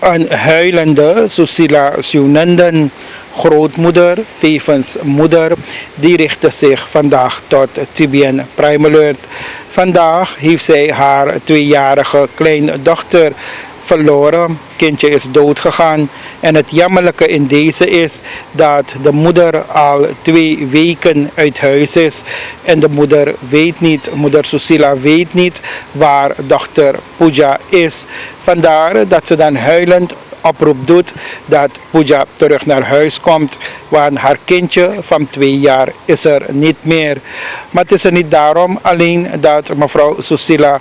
Een huilende Susila Siunandan, grootmoeder, tevens moeder, die richtte zich vandaag tot TBN Prime Alert. Vandaag heeft zij haar 2-jarige kleindochter verloren. Het kindje is doodgegaan. En het jammerlijke in deze is dat de moeder al 2 weken uit huis is. En de moeder weet niet, moeder Susila weet niet waar dochter Pooja is. Vandaar dat ze dan huilend oproep doet dat Pooja terug naar huis komt, want haar kindje van 2 jaar is er niet meer. Maar het is er niet daarom alleen dat mevrouw Susila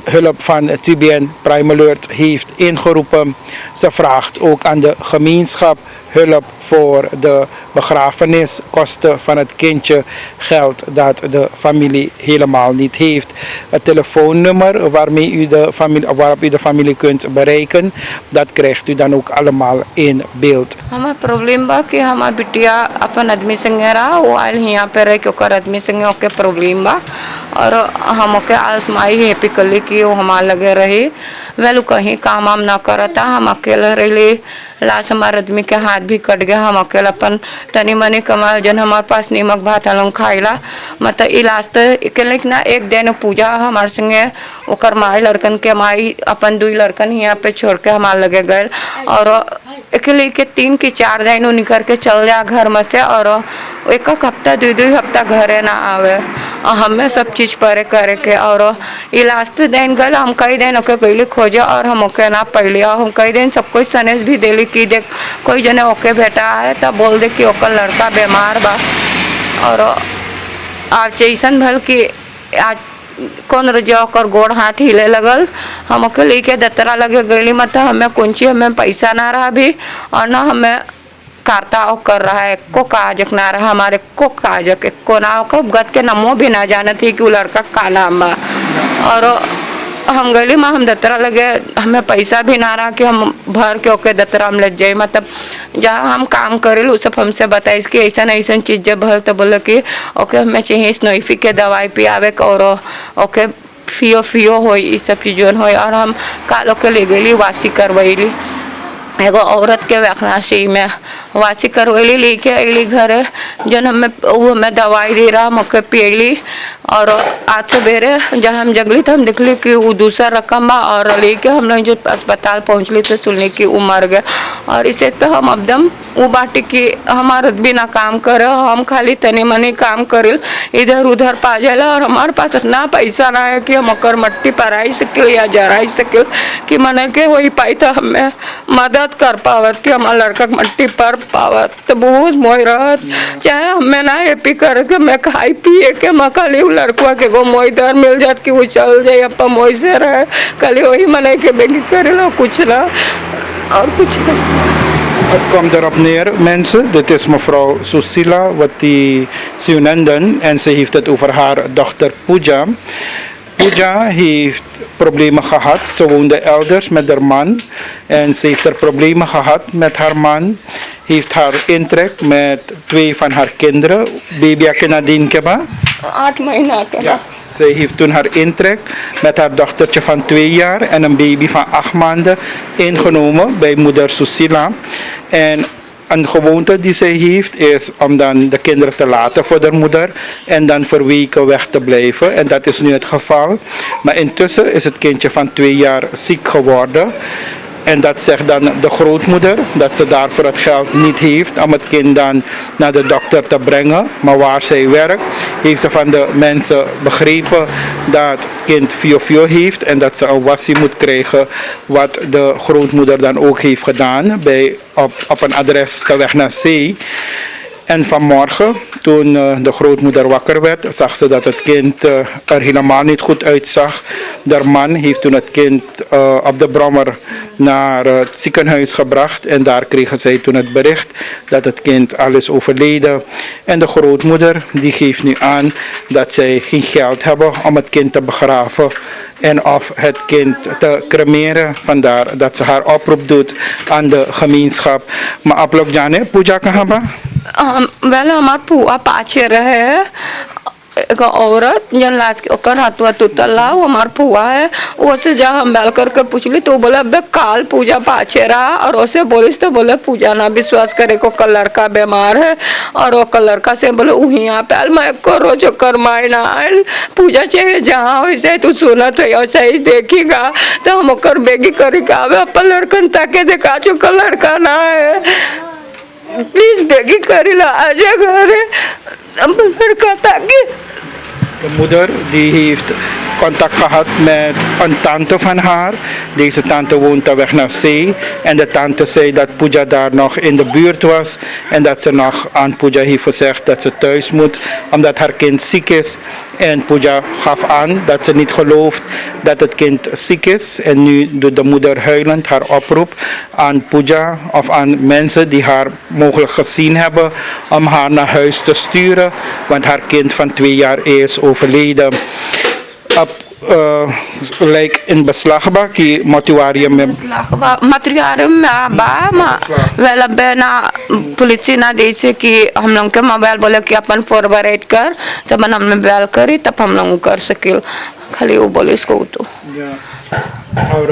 hulp van TBN Prime Alert heeft ingeroepen. Ze vraagt ook aan de gemeenschap hulp voor de begrafeniskosten van het kindje, geld dat de familie helemaal niet heeft. Het telefoonnummer waarop u de familie kunt bereiken, dat krijgt u dan ook allemaal in beeld. हमारा problem बा कि हमार बिटिया अपन आदमी संगे रहा वो oil यहाँ पे रह के ओकर आदमी संगे ओके प्रॉब्लम बा और हम ओके आजमाई हैप्पी कली कि वो हमार लगे रही वेलू कहीं काम वाम ना करता हम अकेले रही लास्ट हमारे आदमी के हाथ भी कट गया हम अकेला अपन तनी मनी कमाल जन हमारे पास नमक भात हम खाइला मतलब इलाज तो अकेले ना एक दिन पूजा हमारे संगे ओकर माई लड़कन के माई अपन 2 लड़कन यहाँ पे छोड़ के हमारे लगे गए और अकेले के 3 की 4 दिन निकल के चल जा घर में से और एक हफ्ता 2 हफ्ता घरे ना आवे और हमें सब चीज़ परे करे के और इलाज तो दिन गए हम कई दिन ओके गईली खोजे और हम ओके ना पहले हम कई दिन सब कोई सनेस भी दिली कि देख कोई जने ओके बेटा है तब बोल दे कि ओकर लड़का बीमार बा और आज ऐसन भल कि आज कौन रजा ओकर गोड़ हाथ हिले लगल हम ओके लेके दतरा लगे गईली मतलब हमें कुंची हमें पैसा ना रहा भी और ना हमें करता कर रहा है को काजक ना रहा हमारे को काजक को ना को गत के नमो भी ना जाना थी कि वो लड़का का नाम बा और हम गली में हम दतरा लगे हमें पैसा भी ना रहा कि हम भर के ओके दतरा हम लग जाए मतलब जहाँ हम काम करें वो सब हमसे बताए कि ऐसा ऐसा चीज़ जब भर तो बोले कि ओके हमें चाहिए स्नोइफी के दवाई पियावे और ओके फियो हो ये सब चीज़ों हो और हम कालो के ले गई वासी करवैली एगो औरत के वैक्नाशी में वासी करवैली लेके अली घर जन हमें दवाई दे रहा मौके पियली और आज सवेरे जब हम जगली तो हम देखली कि वो दूसरा रकम बा और लेके हम लोग जो अस्पताल पहुँचली तो सुनली कि वो मर गए और इसे तो हम एकदम वो बाटी कि हमारा भी ना काम करे हम खाली तनी मनी काम करिल इधर उधर पा जाला और हमारे पास इतना पैसा ना है कि हम ओकर मट्टी पराई सकिल या जराई सकिल कि मने के वही पाई तो हमें मदद कर पावत कि हमारा लड़का मट्टी पर पावत तो बहुत मोई रहत चाहे हमें ना हैप्पी कर के मैं खाई पिए के मैं खाली लड़कुआ के गो मोई दर मिल जात कि वो चल जाए अपन मोई से रहे खाली वही मने के बेगी करेला कुछ ना और कुछ ना. Het komt erop neer, mensen. Dit is mevrouw Susila, wat die Siunandan, en ze heeft het over haar dochter Pooja. Pooja heeft problemen gehad. Ze woonde elders met haar man en ze heeft er problemen gehad met haar man. Heeft haar intrek met 2 van haar kinderen. Baby Akenadine Keba. 8 महीना के. Ja. Zij heeft toen haar intrek met haar dochtertje van 2 jaar en een baby van 8 maanden ingenomen bij moeder Susila. En een gewoonte die zij heeft is om dan de kinderen te laten voor de moeder en dan voor weken weg te blijven. En dat is nu het geval. Maar intussen is het kindje van 2 jaar ziek geworden. En dat zegt dan de grootmoeder dat ze daarvoor het geld niet heeft om het kind dan naar de dokter te brengen. Maar waar zij werkt, heeft ze van de mensen begrepen dat het kind fio heeft en dat ze een wassie moet krijgen, wat de grootmoeder dan ook heeft gedaan op een adres de weg naar zee. En vanmorgen, toen de grootmoeder wakker werd, zag ze dat het kind er helemaal niet goed uitzag. De man heeft toen het kind op de brommer naar het ziekenhuis gebracht. En daar kregen zij toen het bericht dat het kind al is overleden. En de grootmoeder die geeft nu aan dat zij geen geld hebben om het kind te begraven. En of het kind te cremeren. Vandaar dat ze haar oproep doet aan de gemeenschap. Maar आप लोग जाने पूजा कहाँ बा? Well हमार पुआ पाछे रहे एक औरत जन लाश के ओकर हाथवा तुतला वो हमार फुआ है वो से जब हम बैल करके पूछली तो बोले अबे काल पूजा पाछे रहा और उसे बोलिस तो बोले पूजा ना विश्वास करे को कल लड़का बीमार है और वो कल लड़का से बोले वहीं यहाँ पे मैं करो जो करमाए ना आयल पूजा चाहिए जहाँ वैसे तू सुनत है सही देखिएगा तो हम ओकर बेगी करी का अपन लड़कन ताके देखा जो कल लड़का ना है प्लीज बेगी करी ला आजा घरे लड़का ताकि De moeder die heeft contact gehad met een tante van haar. Deze tante woont de weg naar zee. En de tante zei dat Pooja daar nog in de buurt was. En dat ze nog aan Pooja heeft gezegd dat ze thuis moet. Omdat haar kind ziek is. En Pooja gaf aan dat ze niet gelooft dat het kind ziek is. En nu doet de moeder huilend haar oproep aan Pooja of aan mensen die haar mogelijk gezien hebben. Om haar naar huis te sturen. Want haar kind van 2 jaar is overleden. Like in beslag ba ki mortuarium में मटरियारियम में बा वेला बेना police ना दे से कि हम लोग के मोबाइल बोले कि अपन फॉरवर्ड कर जब हमने बैल करी तब हम लोग कर सके खाली वो बोले इसको तो और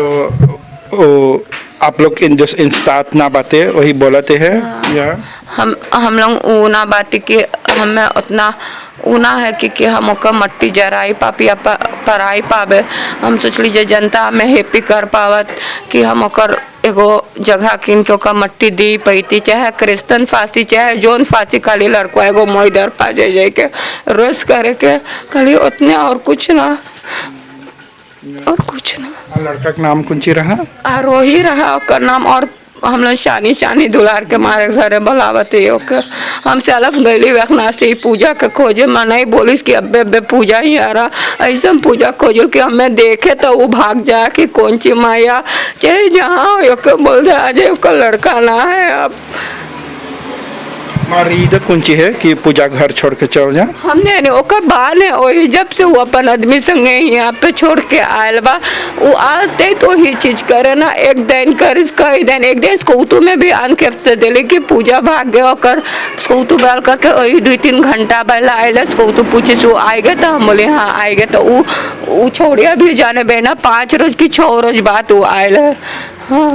आप लोग इन जिस इंस्टाट ना बातें वही बोलते हैं या हम लोग वो ना बाटी कि हमें उतना ऊना है कि हम ओकर मट्टी जराई पापी पराई पावे हम सोच लीजिए जनता में हैप्पी कर पावत कि हम ओकर एगो जगह किन के ओकर मट्टी दी पैती चाहे क्रिश्चियन फांसी चाहे जोन फांसी खाली लड़को एगो मोई डर पा जाए के रोज करे के खाली उतने और कुछ ना लड़का का नाम कुंची रहा आरोही रहा ओकर नाम और हम लोग शानी शानी दुलार के मारे घरे बुलावत है ओके हम सेल्फ गईली रखना से पूजा के खोजे मैं नहीं बोलिस कि अबे अबे पूजा ही आ रहा ऐसा पूजा खोजल कि हमें देखे तो वो भाग जाए कि कौन सी माया चाहे जहाँ ओके बोल दे आज ओका लड़का ना है अब मारीद कुंची है कि पूजा घर छोड़ के चल जा हमने ने ओकर बाल है वही जब से वो अपन आदमी संगे यहाँ पे छोड़ के आयल बा वो आते तो ही चीज करे ना एक दिन कर इसका दिन एक दिन स्कूतू में भी आन के दिले कि पूजा भाग गए ओकर स्कूतू बैल करके वही 2-3 घंटा पहले आयल स्कूतू पूछे वो आएगा तो हम बोले हाँ आएगा तो वो छोड़िया भी जाने बेना 5 रोज की 6 रोज बाद वो आयल है हाँ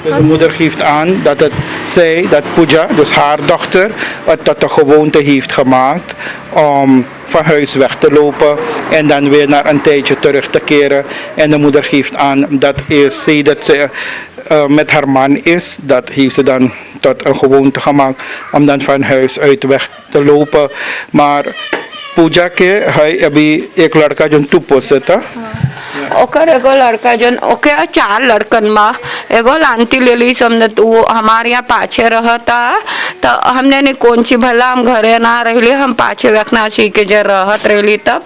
Dus de moeder geeft aan dat zij, dat Pooja, dus haar dochter, het tot de gewoonte heeft gemaakt om van huis weg te lopen en dan weer naar een tijdje terug te keren. En de moeder geeft aan dat is dat ze met haar man is, dat heeft ze dan tot een gewoonte gemaakt om dan van huis uit weg te lopen. Maar Pooja के है अभी एक लड़का जो टुप्पो से था ओकर एगो लड़का जन ओके 4 लड़कन माँ एगो लांती ले ली समझ तो वो हमारे यहाँ पाछे रहता तो हमने नहीं कौन सी भला हम घरे ना रही हम पाछे रखना सी के जब रहत रही तब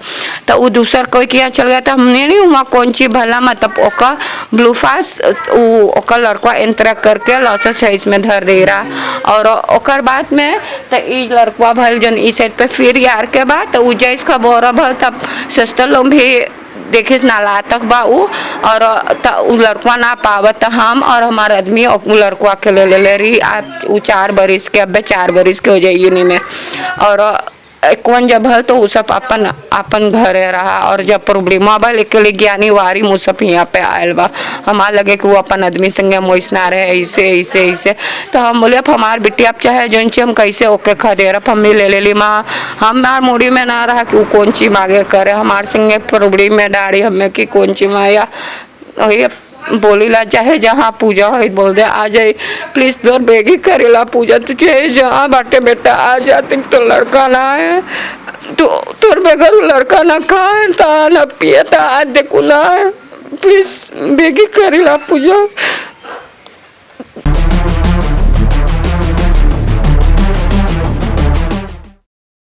तो वो दूसर कोई किया चल गया था हमने नहीं वहाँ कौन सी भला मतलब ओका ब्लू फास वो ओका लड़का इंतरा करके लौसा साइज में धर दे रहा और ओकर बाद में तो ई लड़का भल जन इस साइड पे फिर यार के बाद तो जैस का बोरा भल तब सस्ता लोग भी देखे नाला तक बा और उ लड़का ना पावत हम और हमारे आदमी और लड़का के ले रही आप 4 बरिस के अब 4 बरिस के हो जाइए नहीं में और कौन जब है तो वो सब अपन घरे रहा और जब प्रॉब्लम बा लेके ज्ञानी वारी मुँह सब यहाँ पे आयल बा हमार लगे कि वो अपन आदमी संगे मोइस ना रहे ऐसे तो हम बोले अब हमार बेटी आप चाहे जौन ची हम कैसे ओके खदेर अब हम ले ली माँ हमार मूडी में ना रहा कि वो कौन ची मांगे करे हमार संगे प्रॉब्लम में डाली हमें कि कौन ची माया वही बोली ला चाहे जहाँ पूजा हो बोल दे आ जाए प्लीज तोर बेगी करेला पूजा तुझे जहाँ बाटे बेटा आ जाते तो लड़का ना है तो तोर बगैर लड़का ना खाए ना पिए आज देखो ना है प्लीज बेगी करेला पूजा